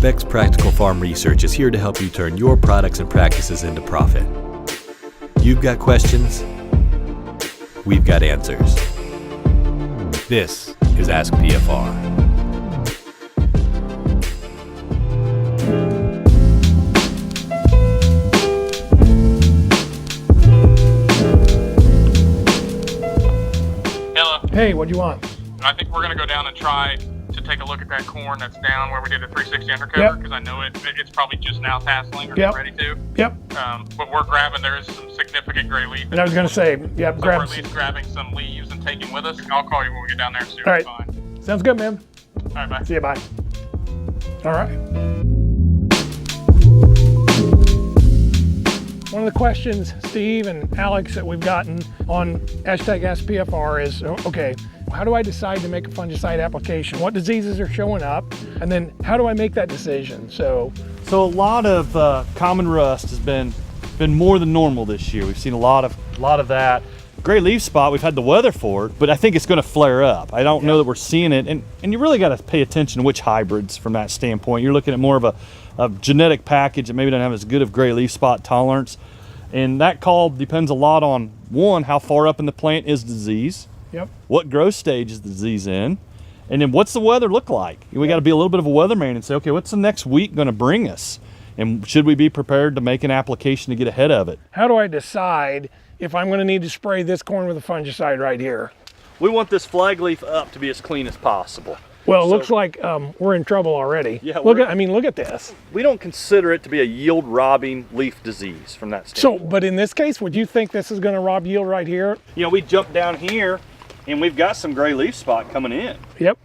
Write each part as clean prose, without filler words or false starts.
Beck's Practical Farm Research is here to help you turn your products and practices into profit. You've got questions, we've got answers. This is Ask PFR. Hello. Hey, what do you want? I think we're going to go down and try to take a look at that corn that's down where we did the 360 undercover, because I know it's probably just now tasseling or ready to. Yep. But we're grabbing, there is some significant gray leaf. And I was going to say, yep, so grab. We're at least grabbing some leaves and taking with us. I'll call you when we get down there and see All what right. we find. Sounds good, man. All right, bye. See you, bye. All right. One of the questions, Steve and Alex, that we've gotten on #AskPFR is, okay, how do I decide to make a fungicide application? What diseases are showing up? And then how do I make that decision? So a lot of common rust has been more than normal this year. We've seen a lot of that. Gray leaf spot, we've had the weather for it, but I think it's going to flare up. I don't know that we're seeing it, and you really got to pay attention to which hybrids from that standpoint. You're looking at more of a genetic package that maybe doesn't have as good of gray leaf spot tolerance, and that call depends a lot on, one, how far up in the plant is disease, what growth stage is the disease in, and then what's the weather look like. We got to be a little bit of a weatherman and say, okay, what's the next week going to bring us, and should we be prepared to make an application to get ahead of it? How do I decide if I'm going to need to spray this corn with a fungicide right here? We want this flag leaf up to be as clean as possible. Well, it looks like we're in trouble already. Yeah, look at this. We don't consider it to be a yield robbing leaf disease from that standpoint. So, but in this case, would you think this is going to rob yield right here? You know, we jump down here and we've got some gray leaf spot coming in. Yep.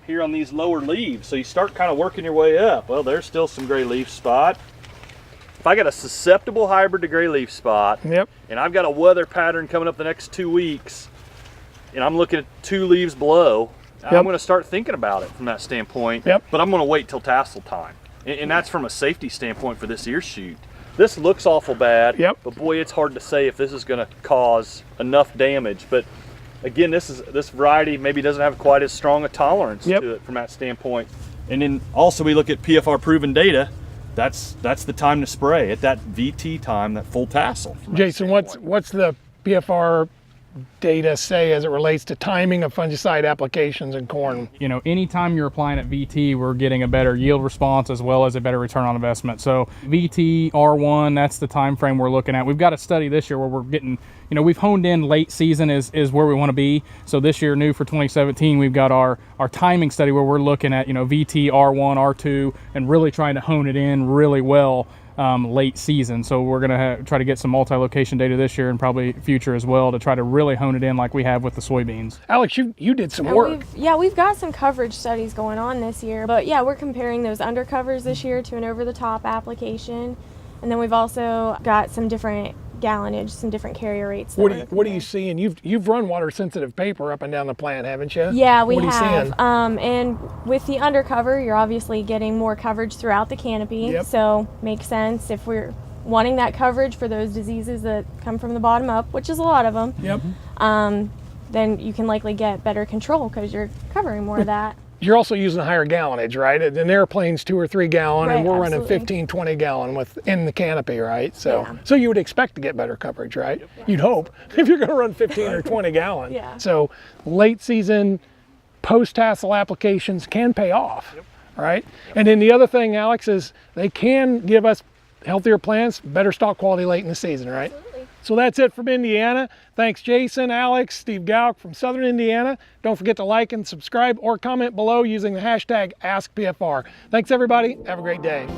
Here on these lower leaves. So you start kind of working your way up. Well, there's still some gray leaf spot. If I got a susceptible hybrid to gray leaf spot, and I've got a weather pattern coming up the next 2 weeks, and I'm looking at 2 leaves below, I'm going to start thinking about it from that standpoint. But I'm going to wait till tassel time, and that's from a safety standpoint for this ear shoot. This looks awful bad, but boy, it's hard to say if this is going to cause enough damage. But again, this variety maybe doesn't have quite as strong a tolerance to it from that standpoint. And then also we look at PFR proven data. That's the time to spray at that VT time, that full tassel. Jason, what's the PFR data say as it relates to timing of fungicide applications in corn? You know, anytime you're applying at VT, we're getting a better yield response as well as a better return on investment. So VT R1, that's the time frame we're looking at. We've got a study this year where we're getting, you know, we've honed in late season is where we want to be. So this year, new for 2017, we've got our timing study where we're looking at, you know, VT R1, R2, and really trying to hone it in really well late season. So we're going to try to get some multi-location data this year and probably future as well to try to really hone it in like we have with the soybeans. Alex, you did some work. We've got some coverage studies going on this year, but yeah, we're comparing those undercovers this year to an over-the-top application, and then we've also got some different gallonage, some different carrier rates. What are you seeing? You've run water sensitive paper up and down the plant, haven't you? Yeah, we have. What are you seeing? And with the undercover, you're obviously getting more coverage throughout the canopy. So makes sense if we're wanting that coverage for those diseases that come from the bottom up, which is a lot of them. Then you can likely get better control because you're covering more of that. You're also using higher gallonage, right? An airplane's 2 or 3 gallon, and we're running 15, 20 gallon within the canopy, right? So you would expect to get better coverage, right? You'd hope if you're going to run 15 or 20 gallon. So late season, post-tassel applications can pay off, right? And then the other thing, Alex, is they can give us healthier plants, better stalk quality late in the season, right? So that's it from Indiana. Thanks Jason, Alex, Steve Gauck from Southern Indiana. Don't forget to like and subscribe or comment below using the hashtag AskPFR. Thanks everybody, have a great day.